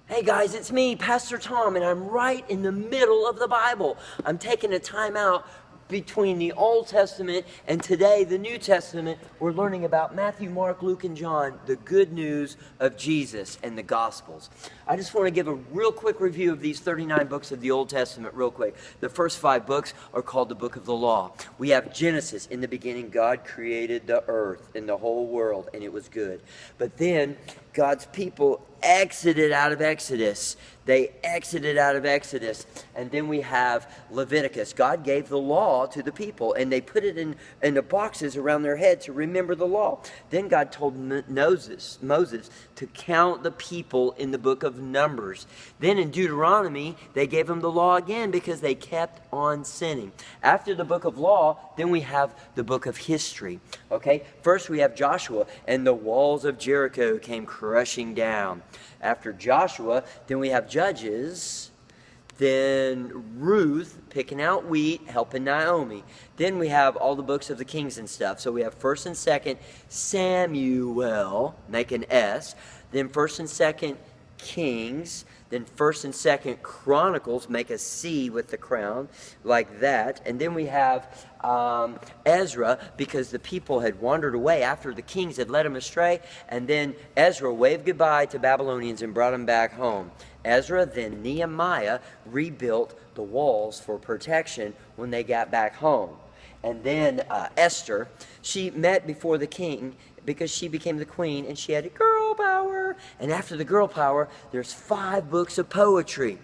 Hey guys, it's me, Pastor Tom, and I'm right in the middle of the Bible. I'm taking a time out between the Old Testament and today, the New Testament. We're learning about Matthew, Mark, Luke, and John, the good news of Jesus and the Gospels. I just want to give a real quick review of these 39 books of the Old Testament real quick. The first 5 books are called the Book of the Law. We have Genesis. In the beginning, God created the earth and the whole world, and it was good. But then God's people exited out of Exodus. They exited out of Exodus. And then we have Leviticus. God gave the law to the people, and they put it in the boxes around their head to remember the law. Then God told Moses to count the people in the book of Numbers. Then in Deuteronomy, they gave him the law again because they kept on sinning. After the book of law, then we have the book of history. Okay, first we have Joshua, and the walls of Jericho came crushing down. After Joshua, then we have Judges, then Ruth picking out wheat, helping Naomi. Then we have all the books of the kings and stuff. So we have 1st and 2nd Samuel, make an S, then 1st and 2nd Kings, then 1st and 2nd Chronicles, make a C with the crown, like that. And then we have Ezra, because the people had wandered away after the kings had led them astray. And then Ezra waved goodbye to Babylonians and brought them back home. Ezra, then Nehemiah, rebuilt the walls for protection when they got back home. And then Esther, she met before the king because she became the queen and she had girl power. And after the girl power, there's 5 books of poetry.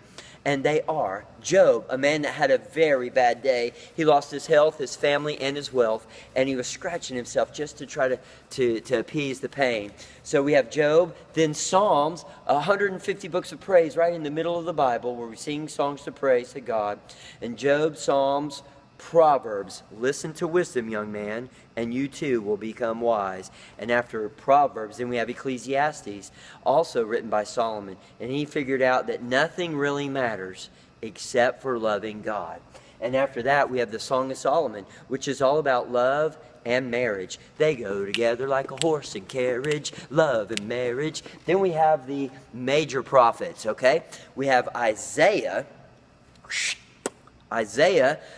And they are Job, a man that had a very bad day. He lost his health, his family, and his wealth. And he was scratching himself just to try to appease the pain. So we have Job, then Psalms, 150 books of praise right in the middle of the Bible where we sing songs of praise to God. And Job, Psalms, Proverbs, listen to wisdom, young man, and you too will become wise. And after Proverbs, then we have Ecclesiastes, also written by Solomon. And he figured out that nothing really matters except for loving God. And after that, we have the Song of Solomon, which is all about love and marriage. They go together like a horse and carriage, love and marriage. Then we have the major prophets, okay? We have Isaiah,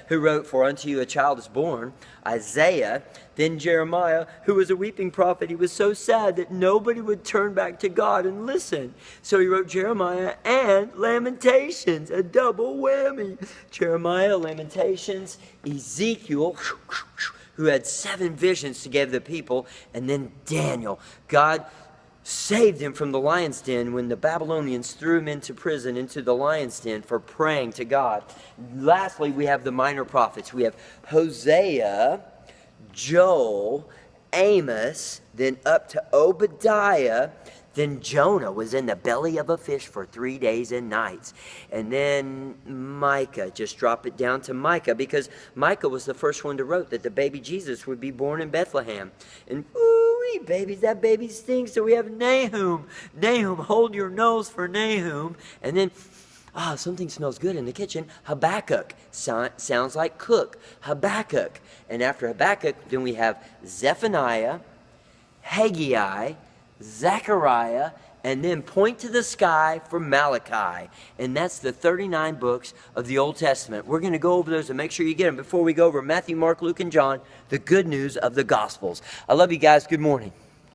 who wrote, "For unto you a child is born." Isaiah, then Jeremiah, who was a weeping prophet. He was so sad that nobody would turn back to God and listen. So he wrote Jeremiah and Lamentations, a double whammy. Jeremiah, Lamentations, Ezekiel, who had 7 visions to give the people, and then Daniel. God saved him from the lion's den when the Babylonians threw him into prison, into the lion's den for praying to God. Lastly, we have the minor prophets. We have Hosea, Joel, Amos, then up to Obadiah. Then Jonah was in the belly of a fish for 3 days and nights. And then Micah, just drop it down to Micah, because Micah was the first one to wrote that the baby Jesus would be born in Bethlehem. And ooh, babies, that baby stinks. So we have Nahum. Nahum, hold your nose for Nahum. And then, something smells good in the kitchen. Habakkuk, sounds like cook. Habakkuk. And after Habakkuk, then we have Zephaniah, Haggai, Zechariah, and then point to the sky for Malachi. And that's the 39 books of the Old Testament. We're going to go over those and make sure you get them before we go over Matthew, Mark, Luke, and John, the good news of the Gospels. I love you guys. Good morning.